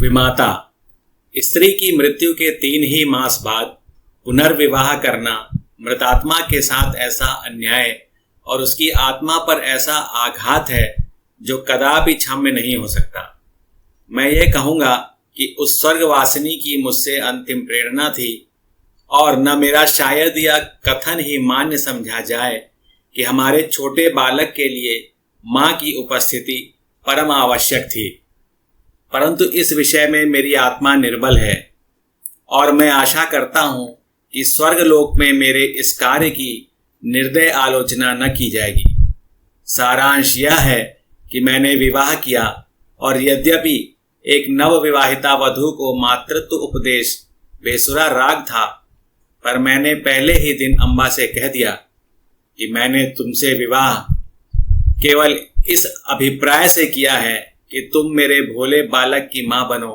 विमाता। स्त्री की मृत्यु के 3 ही मास बाद पुनर्विवाह करना मृतात्मा के साथ ऐसा अन्याय और उसकी आत्मा पर ऐसा आघात है जो कदापि क्षम्य नहीं हो सकता। मैं ये कहूँगा कि उस स्वर्गवासिनी की मुझसे अंतिम प्रेरणा थी, और न मेरा शायद यह कथन ही मान्य समझा जाए कि हमारे छोटे बालक के लिए माँ की उपस्थिति परम आवश्यक थी। परंतु इस विषय में मेरी आत्मा निर्बल है और मैं आशा करता हूँ कि स्वर्गलोक में मेरे इस कार्य की निर्दय आलोचना न की जाएगी। सारांश यह है कि मैंने विवाह किया, और यद्यपि एक नवविवाहिता वधू को मातृत्व उपदेश बेसुरा राग था, पर मैंने पहले ही दिन अम्बा से कह दिया कि मैंने तुमसे विवाह केवल इस अभिप्राय से किया है कि तुम मेरे भोले बालक की माँ बनो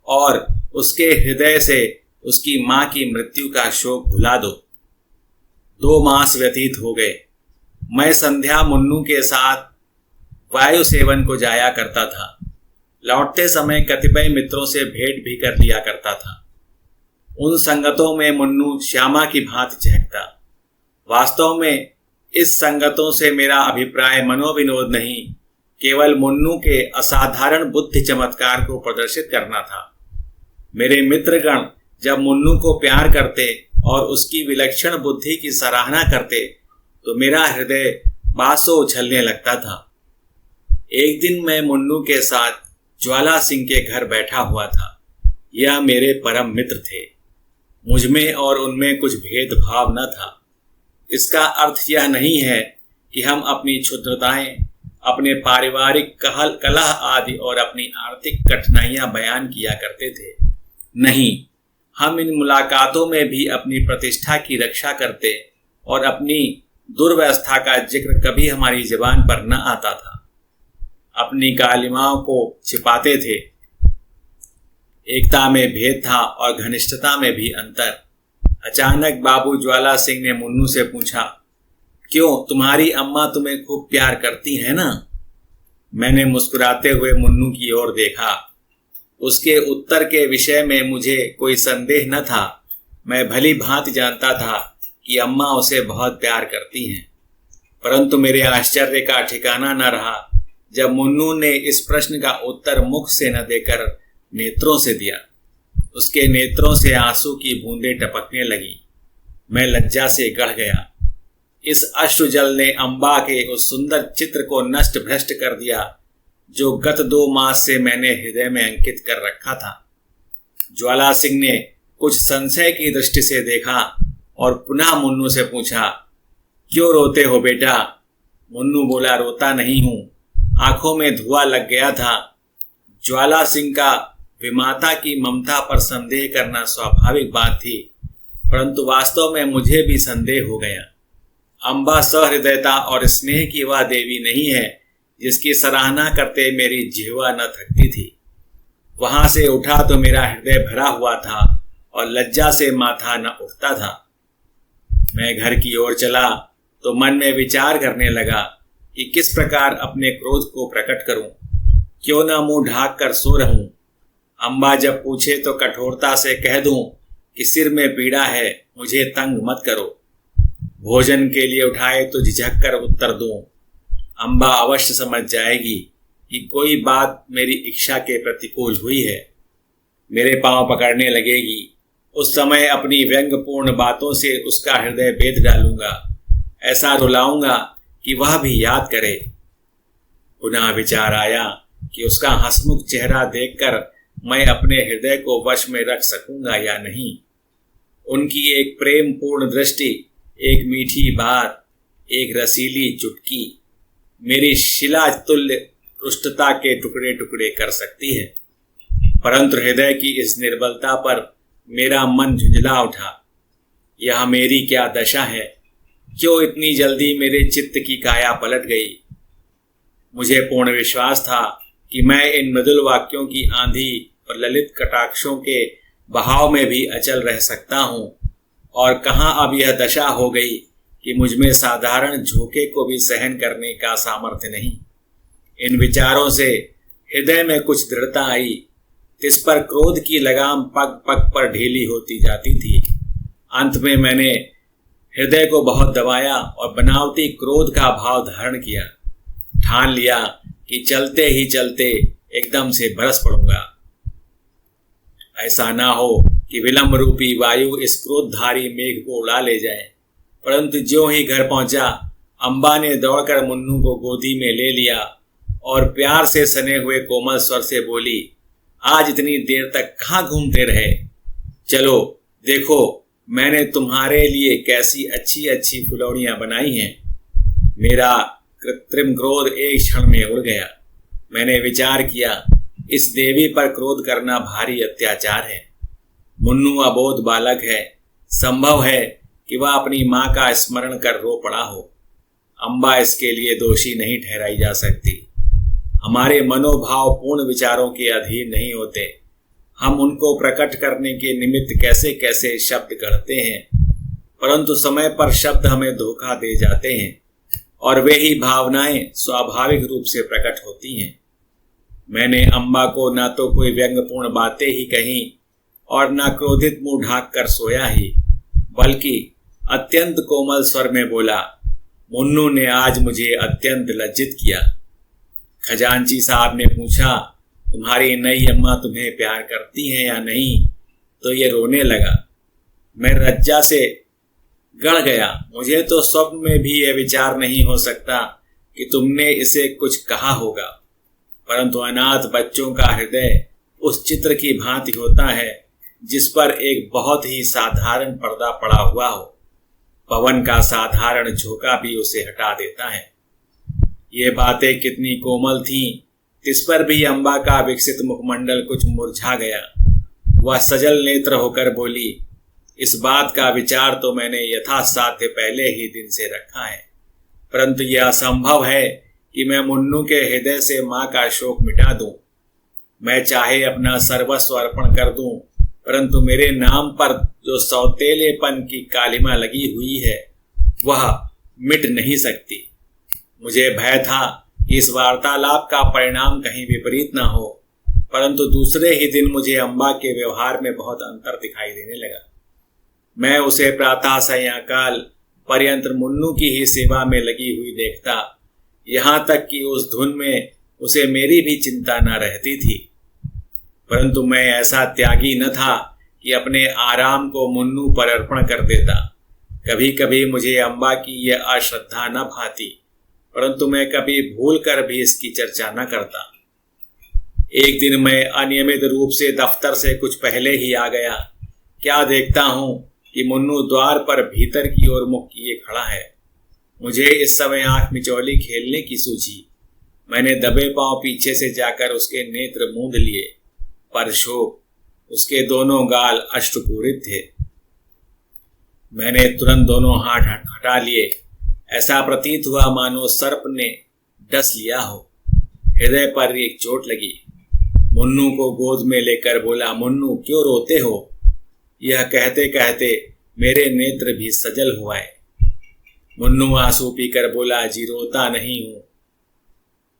और उसके हृदय से उसकी माँ की मृत्यु का शोक भुला दो। 2 मास व्यतीत हो गए। मैं संध्या मुन्नू के साथ वायु सेवन को जाया करता था। लौटते समय कतिपय मित्रों से भेंट भी कर लिया करता था। उन संगतों में मुन्नू श्यामा की भांति झहकता। वास्तव में इस संगतों से मेरा अभिप्राय मनोविनोद नहीं, केवल मुन्नू के असाधारण बुद्धि चमत्कार को प्रदर्शित करना था। मेरे मित्रगण जब मुन्नू को प्यार करते और उसकी विलक्षण बुद्धि की सराहना करते तो मेरा हृदय बासों उछलने लगता था। एक दिन मैं मुन्नू के साथ ज्वाला सिंह के घर बैठा हुआ था। यह मेरे परम मित्र थे। मुझमें और उनमें कुछ भेदभाव न था। इसका अर्थ यह नहीं है कि हम अपनी क्षुद्रताएं, अपने पारिवारिक कलह आदि और अपनी आर्थिक कठिनाइयां बयान किया करते थे। नहीं, हम इन मुलाकातों में भी अपनी प्रतिष्ठा की रक्षा करते और अपनी दुर्व्यवस्था का जिक्र कभी हमारी जुबान पर न आता था। अपनी कालिमाओं को छिपाते थे। एकता में भेद था और घनिष्ठता में भी अंतर। अचानक बाबू ज्वाला सिंह ने मुन्नू से पूछा, क्यों, तुम्हारी अम्मा तुम्हें खूब प्यार करती है ना? मैंने मुस्कुराते हुए मुन्नू की ओर देखा। उसके उत्तर के विषय में मुझे कोई संदेह न था। मैं भली भांति जानता था कि अम्मा उसे बहुत प्यार करती हैं। परंतु मेरे आश्चर्य का ठिकाना न रहा जब मुन्नू ने इस प्रश्न का उत्तर मुख से न देकर नेत्रों से दिया। उसके नेत्रों से आंसू की बूंदें टपकने लगी। मैं लज्जा से गड़ गया। इस अश्रुजल ने अम्बा के उस सुंदर चित्र को नष्ट भ्रष्ट कर दिया जो गत 2 मास से मैंने हृदय में अंकित कर रखा था। ज्वाला सिंह ने कुछ संशय की दृष्टि से देखा और पुनः मुन्नू से पूछा, क्यों रोते हो बेटा? मुन्नू बोला, रोता नहीं हूं, आंखों में धुआं लग गया था। ज्वाला सिंह का विमाता की ममता पर संदेह करना स्वाभाविक बात थी, परंतु वास्तव में मुझे भी संदेह हो गया। अम्बा सहृदयता और स्नेह की वह देवी नहीं है जिसकी सराहना करते मेरी जिह्वा न थकती थी। वहां से उठा तो मेरा हृदय भरा हुआ था और लज्जा से माथा न उठता था। मैं घर की ओर चला तो मन में विचार करने लगा कि किस प्रकार अपने क्रोध को प्रकट करूं। क्यों न मुंह ढाक कर सो रहूं। अम्बा जब पूछे तो कठोरता से कह दूं कि सिर में पीड़ा है, मुझे तंग मत करो। भोजन के लिए उठाए तो झिझक कर उत्तर दूं। अम्बा अवश्य समझ जाएगी कि कोई बात मेरी इच्छा के प्रतिकूल हुई है। मेरे पांव पकड़ने लगेगी। उस समय अपनी व्यंग्यपूर्ण बातों से उसका हृदय बेध डालूंगा। ऐसा रुलाऊंगा कि वह भी याद करे। पुनः विचार आया कि उसका हंसमुख चेहरा देखकर मैं अपने हृदय को वश में रख सकूंगा या नहीं। उनकी एक प्रेम पूर्ण दृष्टि, एक मीठी बात, एक रसीली चुटकी मेरी शिला तुल्य रुष्टता के टुकड़े टुकड़े कर सकती है। परंतु हृदय की इस निर्बलता पर मेरा मन झुंझला उठा। यह मेरी क्या दशा है? क्यों इतनी जल्दी मेरे चित्त की काया पलट गई? मुझे पूर्ण विश्वास था कि मैं इन मृदुल वाक्यों की आंधी और ललित कटाक्षों के बहाव में भी अचल रह सकता हूँ, और कहाँ अब यह दशा हो गई कि मुझमें साधारण झोंके को भी सहन करने का सामर्थ्य नहीं। इन विचारों से हृदय में कुछ दृढ़ता आई। तिस पर क्रोध की लगाम पग पग पर ढीली होती जाती थी। अंत में मैंने हृदय को बहुत दबाया और बनावटी क्रोध का भाव धारण किया। ठान लिया कि चलते ही चलते एकदम से बरस पड़ूंगा। ऐसा ना हो कि विलंब रूपी वायु इस क्रोधधारी मेघ को उड़ा ले जाए। परंतु ज्यों ही घर पहुंचा, अम्बा ने दौड़कर मुन्नू को गोदी में ले लिया और प्यार से सने हुए कोमल स्वर से बोली, आज इतनी देर तक कहाँ घूमते रहे? चलो देखो, मैंने तुम्हारे लिए कैसी अच्छी अच्छी फुलौड़ियाँ बनाई हैं। मेरा कृत्रिम क्रोध एक क्षण में उड़ गया। मैंने विचार किया, इस देवी पर क्रोध करना भारी अत्याचार है। मुन्नू अबोध बालक है, संभव है कि वह अपनी माँ का स्मरण कर रो पड़ा हो। अम्बा इसके लिए दोषी नहीं ठहराई जा सकती। हमारे मनोभाव पूर्ण विचारों के अधीन नहीं होते। हम उनको प्रकट करने के निमित्त कैसे कैसे शब्द गढ़ते हैं, परंतु समय पर शब्द हमें धोखा दे जाते हैं और वे ही भावनाएं स्वाभाविक रूप से प्रकट होती हैं। मैंने अम्बा को ना तो कोई व्यंग्यपूर्ण बातें ही कहीं और ना क्रोधित मुंह ढाक कर सोया ही, बल्कि अत्यंत कोमल स्वर में बोला, मुन्नू ने आज मुझे अत्यंत लज्जित किया। खजांची साहब ने पूछा, तुम्हारी नई अम्मा तुम्हें प्यार करती हैं या नहीं? तो ये रोने लगा। मैं लज्जा से गड़ गया। मुझे तो स्वप्न में भी यह विचार नहीं हो सकता कि तुमने इसे कुछ कहा होगा, परंतु अनाथ बच्चों का हृदय उस चित्र की भांति होता है जिस पर एक बहुत ही साधारण पर्दा पड़ा हुआ हो। पवन का साधारण झोंका भी उसे हटा देता है। ये बातें कितनी कोमल थीं, इस पर भी अम्बा का विकसित मुखमंडल कुछ मुरझा गया। वह सजल नेत्र होकर बोली, इस बात का विचार तो मैंने यथासाध्य पहले ही दिन से रखा है, परंतु यह असंभव है कि मैं मुन्नू के हृदय से माँ का शोक मिटा दूं। मैं चाहे अपना सर्वस्व अर्पण कर दूं, परंतु मेरे नाम पर जो सौतेलेपन की कालिमा लगी हुई है वह मिट नहीं सकती। मुझे भय था कि इस वार्तालाप का परिणाम कहीं विपरीत ना हो, परंतु दूसरे ही दिन मुझे अम्बा के व्यवहार में बहुत अंतर दिखाई देने लगा। मैं उसे प्रातः सायंकाल पर्यंत मुन्नू की ही सेवा में लगी हुई देखता, यहाँ तक कि उस धुन में उसे मेरी भी चिंता न रहती थी। परंतु मैं ऐसा त्यागी न था कि अपने आराम को मुन्नू पर अर्पण कर देता। कभी कभी मुझे अम्बा की यह अश्रद्धा न भाती, परंतु मैं कभी भूल कर भी इसकी चर्चा न करता। एक दिन मैं अनियमित रूप से दफ्तर से कुछ पहले ही आ गया। क्या देखता हूँ कि मुन्नू द्वार पर भीतर की ओर मुख किए खड़ा है। मुझे इस समय आंख मिचौली खेलने की सूझी। मैंने दबे पांव पीछे से जाकर उसके नेत्र मूंद लिए, पर शोक उसके दोनों गाल अष्टपूरित थे। मैंने तुरंत दोनों हाथ हटा लिए। ऐसा प्रतीत हुआ मानो सर्प ने डस लिया हो। हृदय पर एक चोट लगी। मुन्नू को गोद में लेकर बोला, मुन्नू क्यों रोते हो? यह कहते कहते मेरे नेत्र भी सजल हुए। मुन्नू आंसू पीकर बोला, जी रोता नहीं हूं।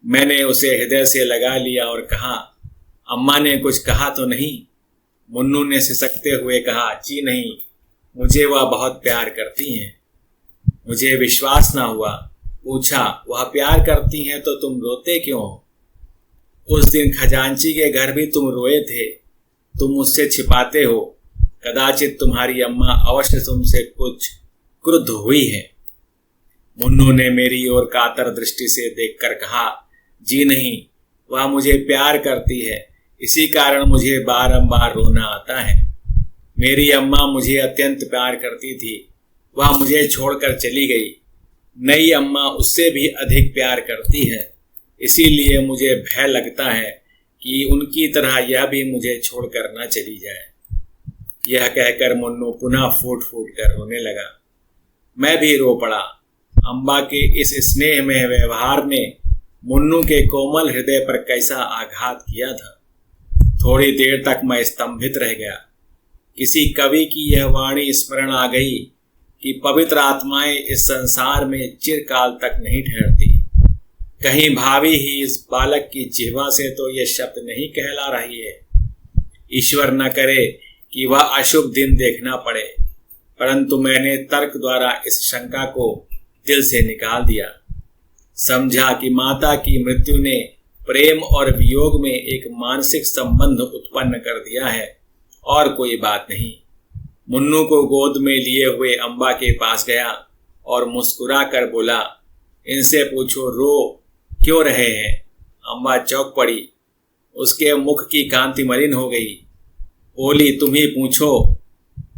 मैंने उसे हृदय से लगा लिया और कहा, अम्मा ने कुछ कहा तो नहीं? मुन्नू ने सिसकते हुए कहा, जी नहीं, मुझे वह बहुत प्यार करती हैं। मुझे विश्वास ना हुआ। पूछा, वह प्यार करती हैं तो तुम रोते क्यों हो? उस दिन खजांची के घर भी तुम रोए थे। तुम मुझसे छिपाते हो। कदाचित तुम्हारी अम्मा अवश्य तुमसे कुछ क्रुद्ध हुई है। मुन्नू ने मेरी ओर कातर दृष्टि से देखकर कहा, जी नहीं, वह मुझे प्यार करती है, इसी कारण मुझे बारंबार रोना आता है। मेरी अम्मा मुझे अत्यंत प्यार करती थी, वह मुझे छोड़कर चली गई। नई अम्मा उससे भी अधिक प्यार करती है, इसीलिए मुझे भय लगता है कि उनकी तरह यह भी मुझे छोड़कर न चली जाए। यह कहकर मुन्नू पुनः फूट फूट कर रोने लगा। मैं भी रो पड़ा। अम्बा के इस स्नेह में व्यवहार ने मुन्नू के कोमल हृदय पर कैसा आघात किया था। थोड़ी देर तक मैं स्तंभित रह गया। किसी कवि की यह वाणी स्मरण आ गई कि पवित्र आत्माएं इस संसार में चिरकाल तक नहीं ठहरती। कहीं भावी ही इस बालक की जिह्वा से तो यह शब्द नहीं कहला रही है, ईश्वर न करे कि वह अशुभ दिन देखना पड़े, परंतु मैंने तर्क द्वारा इस शंका को दिल से निकाल दिया। समझा कि माता की मृत्यु ने प्रेम और वियोग में एक मानसिक संबंध उत्पन्न कर दिया है और कोई बात नहीं। मुन्नू को गोद में लिए हुए अम्बा के पास गया और मुस्कुरा कर बोला, इनसे पूछो रो क्यों रहे हैं। अम्बा चौंक पड़ी, उसके मुख की कांति मलिन हो गई। बोली, तुम ही पूछो।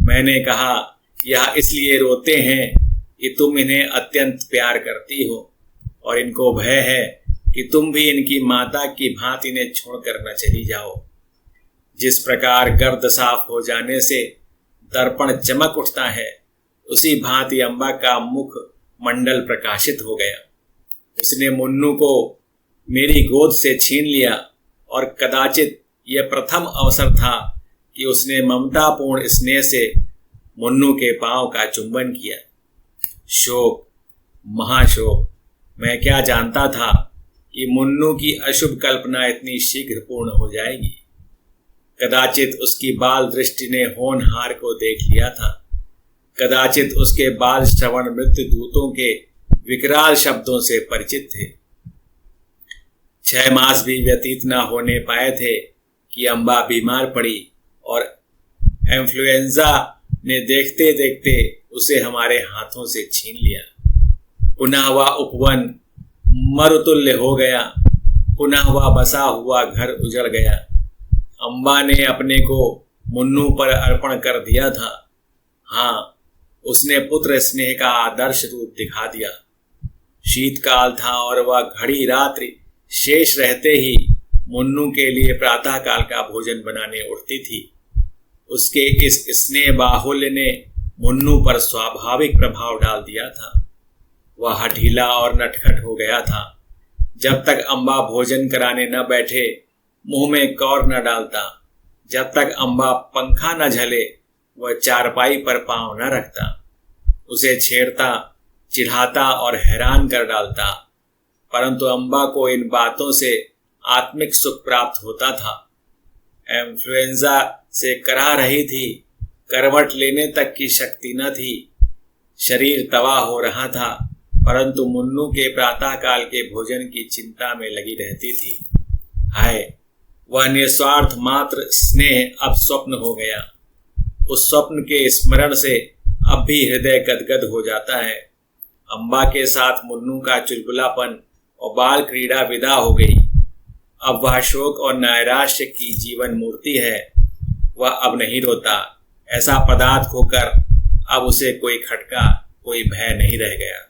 मैंने कहा, यह इसलिए रोते हैं कि तुम इन्हें अत्यंत प्यार करती हो और इनको भय है कि तुम भी इनकी माता की भांति इन्हें छोड़कर न चली जाओ। जिस प्रकार गर्द साफ हो जाने से दर्पण चमक उठता है, उसी भांति अम्बा का मुख मंडल प्रकाशित हो गया। उसने मुन्नू को मेरी गोद से छीन लिया और कदाचित यह प्रथम अवसर था कि उसने ममतापूर्ण स्नेह से मुन्नू के पांव का चुंबन किया। शोक, महाशोक। मैं क्या जानता था कि मुन्नू की अशुभ कल्पना इतनी शीघ्र पूर्ण हो जाएगी। कदाचित उसकी बाल दृष्टि ने होनहार को देख लिया था, कदाचित उसके बाल श्रवण मृत्यु दूतों के विकराल शब्दों से परिचित थे। 6 मास भी व्यतीत न होने पाए थे कि अम्बा बीमार पड़ी और इन्फ्लुएंजा ने देखते देखते उसे हमारे हाथों से छीन लिया। पुनः वह उपवन मरुतुल्य हो गया, पुनः वह बसा हुआ घर उजड़ गया। अम्बा ने अपने को मुन्नू पर अर्पण कर दिया था। हाँ, उसने पुत्र स्नेह का आदर्श रूप दिखा दिया। शीतकाल था और वह घड़ी रात्रि शेष रहते ही मुन्नू के लिए प्रातःकाल का भोजन बनाने उठती थी। उसके इस स्नेह बाहुल्य ने मुन्नू पर स्वाभाविक प्रभाव डाल दिया था। वह हठीला और नटखट हो गया था। जब तक अम्बा भोजन कराने न बैठे मुंह में कौर न डालता, जब तक अम्बा पंखा न झले वह चारपाई पर पांव न रखता। उसे छेड़ता, चिढ़ाता और हैरान कर डालता, परंतु अम्बा को इन बातों से आत्मिक सुख प्राप्त होता था। इन्फ्लुएंजा से कराह रही थी, करवट लेने तक की शक्ति न थी, शरीर तबाह हो रहा था, परंतु मुन्नू के प्रातःकाल के भोजन की चिंता में लगी रहती थी। हाय, वह निस्वार्थ मात्र स्नेह अब स्वप्न हो गया। उस स्वप्न के स्मरण से अब भी हृदय गदगद हो जाता है। अम्बा के साथ मुन्नू का चुलबुलापन और बाल क्रीड़ा विदा हो गई। अब वह शोक और नैराश्य की जीवन मूर्ति है। वह अब नहीं रोता। ऐसा पदार्थ होकर अब उसे कोई खटका, कोई भय नहीं रह गया।